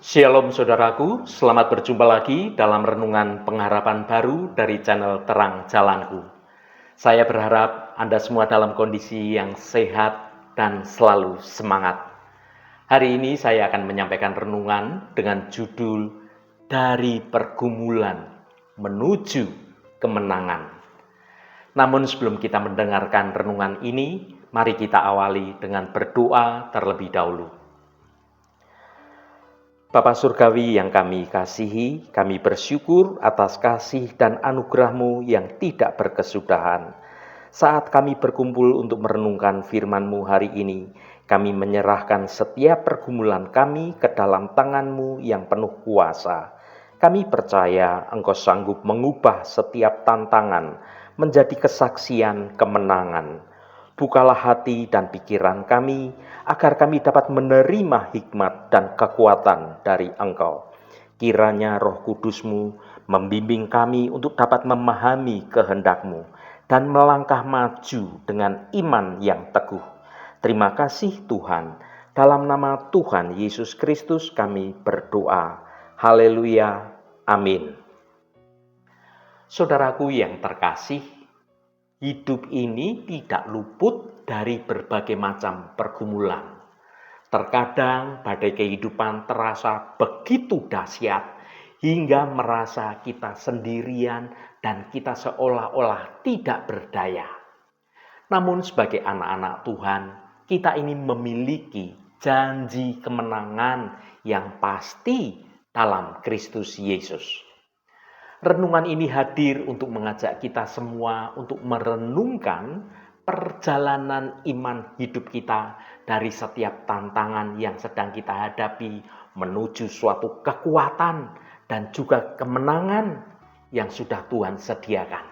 Shalom saudaraku, selamat berjumpa lagi dalam renungan pengharapan baru dari channel Terang Jalanku. Saya berharap Anda semua dalam kondisi yang sehat dan selalu semangat. Hari ini saya akan menyampaikan renungan dengan judul Dari Pergumulan Menuju Kemenangan. Namun sebelum kita mendengarkan renungan ini, mari kita awali dengan berdoa terlebih dahulu. Bapa Surgawi yang kami kasihi, kami bersyukur atas kasih dan anugerah-Mu yang tidak berkesudahan. Saat kami berkumpul untuk merenungkan firman-Mu hari ini, kami menyerahkan setiap pergumulan kami ke dalam tangan-Mu yang penuh kuasa. Kami percaya Engkau sanggup mengubah setiap tantangan menjadi kesaksian kemenangan. Bukalah hati dan pikiran kami, agar kami dapat menerima hikmat dan kekuatan dari Engkau. Kiranya Roh Kudus-Mu membimbing kami untuk dapat memahami kehendak-Mu dan melangkah maju dengan iman yang teguh. Terima kasih Tuhan, dalam nama Tuhan Yesus Kristus kami berdoa. Haleluya, amin. Saudaraku yang terkasih, hidup ini tidak luput dari berbagai macam pergumulan. Terkadang badai kehidupan terasa begitu dahsyat hingga merasa kita sendirian dan kita seolah-olah tidak berdaya. Namun sebagai anak-anak Tuhan, kita ini memiliki janji kemenangan yang pasti dalam Kristus Yesus. Renungan ini hadir untuk mengajak kita semua untuk merenungkan perjalanan iman hidup kita dari setiap tantangan yang sedang kita hadapi menuju suatu kekuatan dan juga kemenangan yang sudah Tuhan sediakan.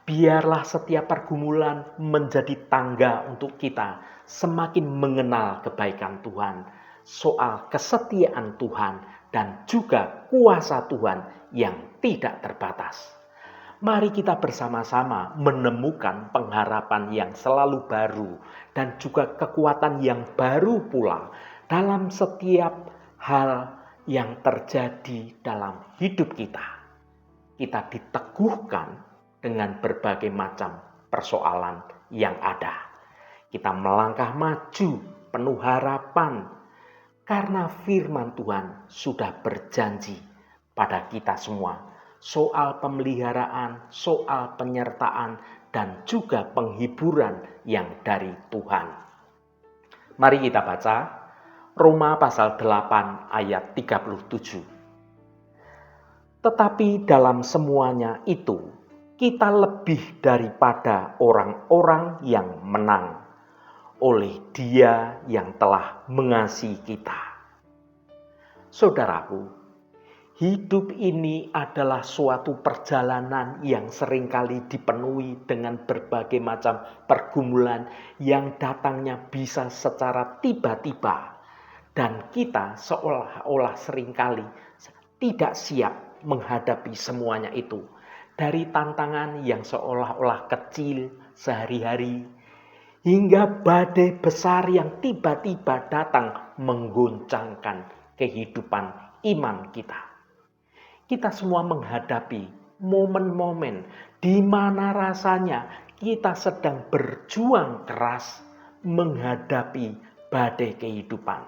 Biarlah setiap pergumulan menjadi tangga untuk kita semakin mengenal kebaikan Tuhan, soal kesetiaan Tuhan, dan juga kuasa Tuhan yang tidak terbatas. Mari kita bersama-sama menemukan pengharapan yang selalu baru dan juga kekuatan yang baru pula dalam setiap hal yang terjadi dalam hidup kita. Kita diteguhkan dengan berbagai macam persoalan yang ada. Kita melangkah maju penuh harapan karena firman Tuhan sudah berjanji pada kita semua soal pemeliharaan, soal penyertaan, dan juga penghiburan yang dari Tuhan. Mari kita baca Roma pasal 8 ayat 37. Tetapi dalam semuanya itu, kita lebih daripada orang-orang yang menang oleh Dia yang telah mengasihi kita. Saudaraku, hidup ini adalah suatu perjalanan yang seringkali dipenuhi dengan berbagai macam pergumulan yang datangnya bisa secara tiba-tiba. Dan kita seolah-olah seringkali tidak siap menghadapi semuanya itu. Dari tantangan yang seolah-olah kecil sehari-hari, hingga badai besar yang tiba-tiba datang mengguncangkan kehidupan iman kita. Kita semua menghadapi momen-momen di mana rasanya kita sedang berjuang keras menghadapi badai kehidupan.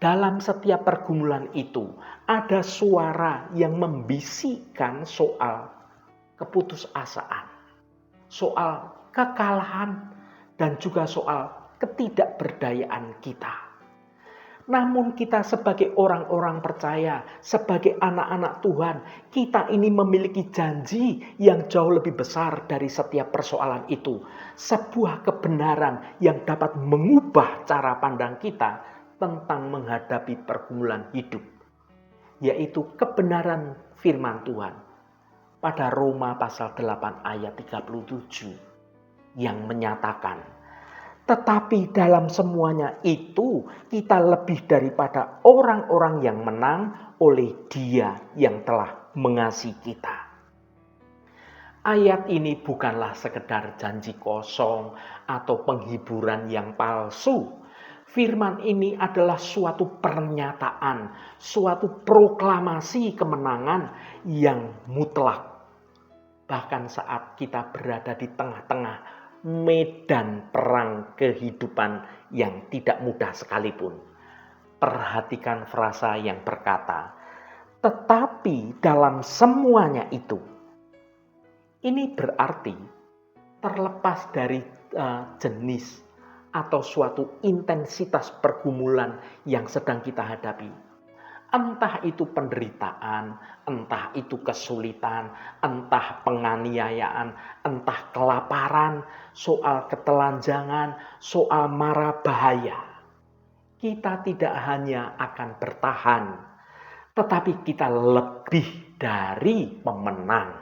Dalam setiap pergumulan itu ada suara yang membisikkan soal keputusasaan, soal kekalahan, dan juga soal ketidakberdayaan kita. Namun kita sebagai orang-orang percaya, sebagai anak-anak Tuhan, kita ini memiliki janji yang jauh lebih besar dari setiap persoalan itu. Sebuah kebenaran yang dapat mengubah cara pandang kita tentang menghadapi pergumulan hidup, yaitu kebenaran firman Tuhan pada Roma pasal 8 ayat 37 yang menyatakan, tetapi dalam semuanya itu kita lebih daripada orang-orang yang menang oleh Dia yang telah mengasihi kita. Ayat ini bukanlah sekedar janji kosong atau penghiburan yang palsu. Firman ini adalah suatu pernyataan, suatu proklamasi kemenangan yang mutlak. Bahkan saat kita berada di tengah-tengah medan perang kehidupan yang tidak mudah sekalipun. Perhatikan frasa yang berkata, tetapi dalam semuanya itu. Ini berarti terlepas dari jenis atau suatu intensitas pergumulan yang sedang kita hadapi. Entah itu penderitaan, entah itu kesulitan, entah penganiayaan, entah kelaparan, soal ketelanjangan, soal mara bahaya. Kita tidak hanya akan bertahan, tetapi kita lebih dari pemenang.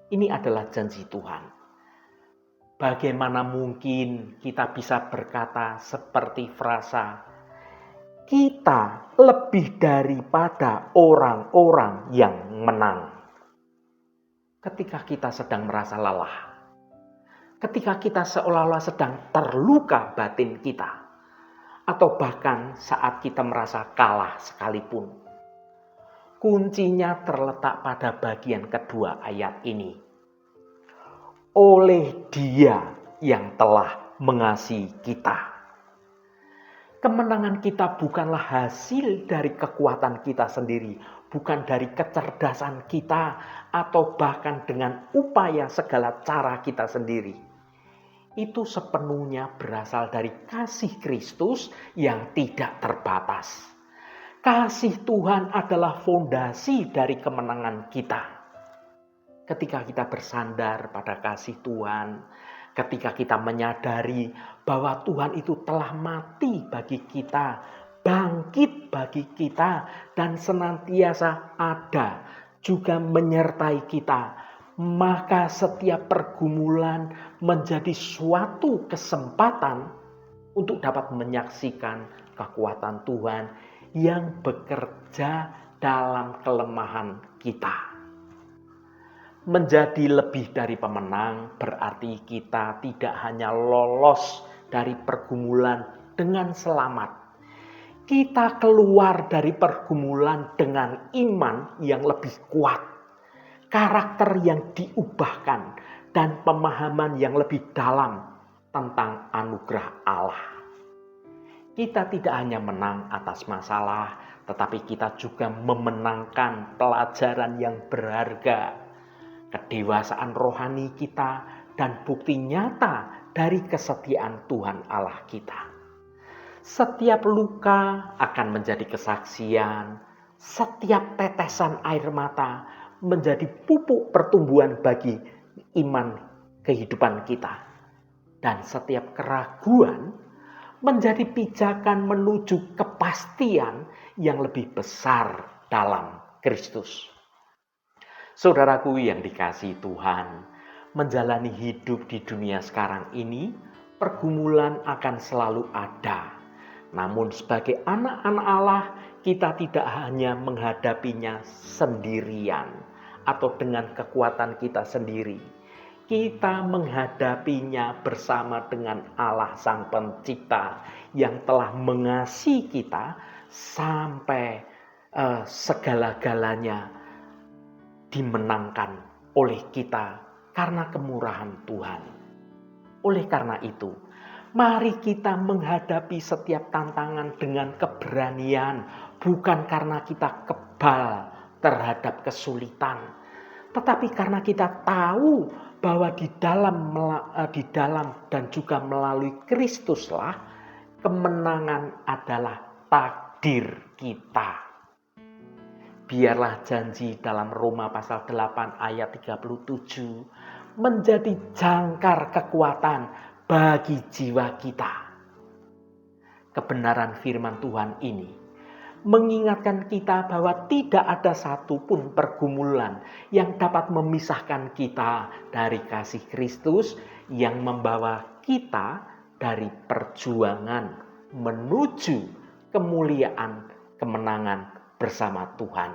Ini adalah janji Tuhan. Bagaimana mungkin kita bisa berkata seperti frasa, kita lebih daripada orang-orang yang menang. Ketika kita sedang merasa lelah, ketika kita seolah-olah sedang terluka batin kita, atau bahkan saat kita merasa kalah sekalipun. Kuncinya terletak pada bagian kedua ayat ini. Oleh Dia yang telah mengasihi kita. Kemenangan kita bukanlah hasil dari kekuatan kita sendiri, bukan dari kecerdasan kita, atau bahkan dengan upaya segala cara kita sendiri. Itu sepenuhnya berasal dari kasih Kristus yang tidak terbatas. Kasih Tuhan adalah fondasi dari kemenangan kita. Ketika kita bersandar pada kasih Tuhan, ketika kita menyadari bahwa Tuhan itu telah mati bagi kita, bangkit bagi kita, dan senantiasa ada juga menyertai kita, maka setiap pergumulan menjadi suatu kesempatan untuk dapat menyaksikan kekuatan Tuhan yang bekerja dalam kelemahan kita. Menjadi lebih dari pemenang berarti kita tidak hanya lolos dari pergumulan dengan selamat. Kita keluar dari pergumulan dengan iman yang lebih kuat, karakter yang diubahkan, dan pemahaman yang lebih dalam tentang anugerah Allah. Kita tidak hanya menang atas masalah, tetapi kita juga memenangkan pelajaran yang berharga, kedewasaan rohani kita, dan bukti nyata dari kesetiaan Tuhan Allah kita. Setiap luka akan menjadi kesaksian, setiap tetesan air mata menjadi pupuk pertumbuhan bagi iman kehidupan kita. Dan setiap keraguan menjadi pijakan menuju kepastian yang lebih besar dalam Kristus. Saudaraku yang dikasihi Tuhan, menjalani hidup di dunia sekarang ini, pergumulan akan selalu ada. Namun sebagai anak-anak Allah, kita tidak hanya menghadapinya sendirian atau dengan kekuatan kita sendiri. Kita menghadapinya bersama dengan Allah Sang Pencipta yang telah mengasihi kita sampai segala-galanya dimenangkan oleh kita karena kemurahan Tuhan. Oleh karena itu, mari kita menghadapi setiap tantangan dengan keberanian, bukan karena kita kebal terhadap kesulitan, tetapi karena kita tahu bahwa di dalam dan juga melalui Kristuslah kemenangan adalah takdir kita. Biarlah janji dalam Roma pasal 8 ayat 37 menjadi jangkar kekuatan bagi jiwa kita. Kebenaran firman Tuhan ini mengingatkan kita bahwa tidak ada satupun pergumulan yang dapat memisahkan kita dari kasih Kristus yang membawa kita dari perjuangan menuju kemuliaan kemenangan bersama Tuhan.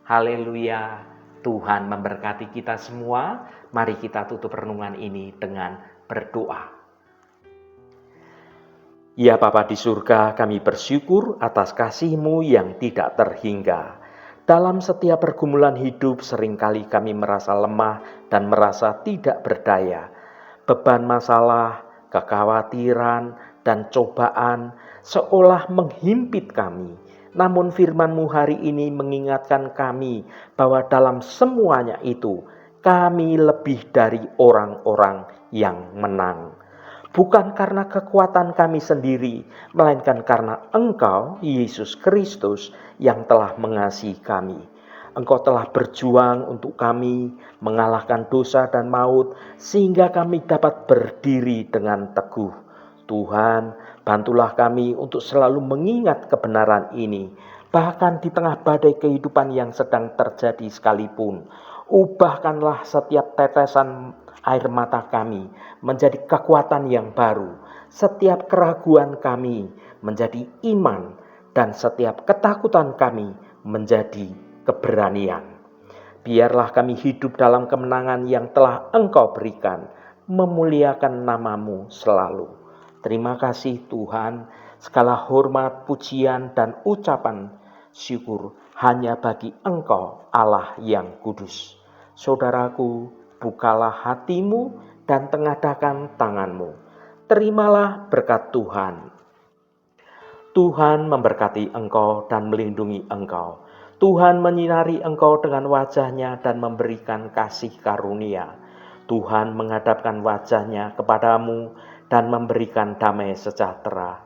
Haleluya, Tuhan memberkati kita semua. Mari kita tutup renungan ini dengan berdoa. Ya Bapa di surga, kami bersyukur atas kasih-Mu yang tidak terhingga. Dalam setiap pergumulan hidup seringkali kami merasa lemah dan merasa tidak berdaya. Beban masalah, kekhawatiran, dan cobaan seolah menghimpit kami. Namun firman-Mu hari ini mengingatkan kami bahwa dalam semuanya itu kami lebih dari orang-orang yang menang. Bukan karena kekuatan kami sendiri, melainkan karena Engkau, Yesus Kristus, yang telah mengasihi kami. Engkau telah berjuang untuk kami, mengalahkan dosa dan maut, sehingga kami dapat berdiri dengan teguh. Tuhan, bantulah kami untuk selalu mengingat kebenaran ini, bahkan di tengah badai kehidupan yang sedang terjadi sekalipun. Ubahkanlah setiap tetesan air mata kami menjadi kekuatan yang baru, setiap keraguan kami menjadi iman, dan setiap ketakutan kami menjadi keberanian. Biarlah kami hidup dalam kemenangan yang telah Engkau berikan, memuliakan nama-Mu selalu. Terima kasih Tuhan, segala hormat, pujian, dan ucapan syukur hanya bagi Engkau Allah yang kudus. Saudaraku, bukalah hatimu dan tengadahkan tanganmu. Terimalah berkat Tuhan. Tuhan memberkati engkau dan melindungi engkau. Tuhan menyinari engkau dengan wajah-Nya dan memberikan kasih karunia. Tuhan menghadapkan wajah-Nya kepadamu dan memberikan damai sejahtera.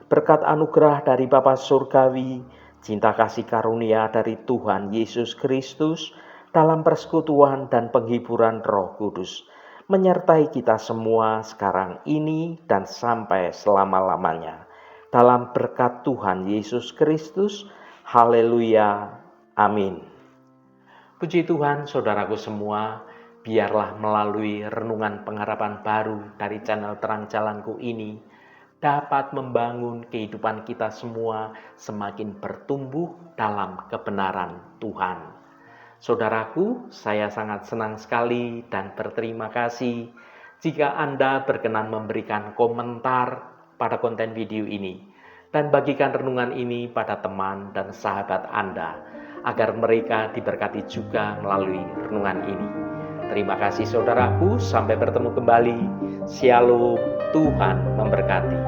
Berkat anugerah dari Bapa Surgawi, cinta kasih karunia dari Tuhan Yesus Kristus, dalam persekutuan dan penghiburan Roh Kudus, menyertai kita semua sekarang ini dan sampai selama-lamanya. Dalam berkat Tuhan Yesus Kristus, haleluya, amin. Puji Tuhan, saudaraku semua, biarlah melalui renungan pengharapan baru dari channel Terang Jalanku ini, dapat membangun kehidupan kita semua semakin bertumbuh dalam kebenaran Tuhan. Saudaraku, saya sangat senang sekali dan berterima kasih jika Anda berkenan memberikan komentar pada konten video ini dan bagikan renungan ini pada teman dan sahabat Anda agar mereka diberkati juga melalui renungan ini. Terima kasih saudaraku, sampai bertemu kembali. Shalom, Tuhan memberkati.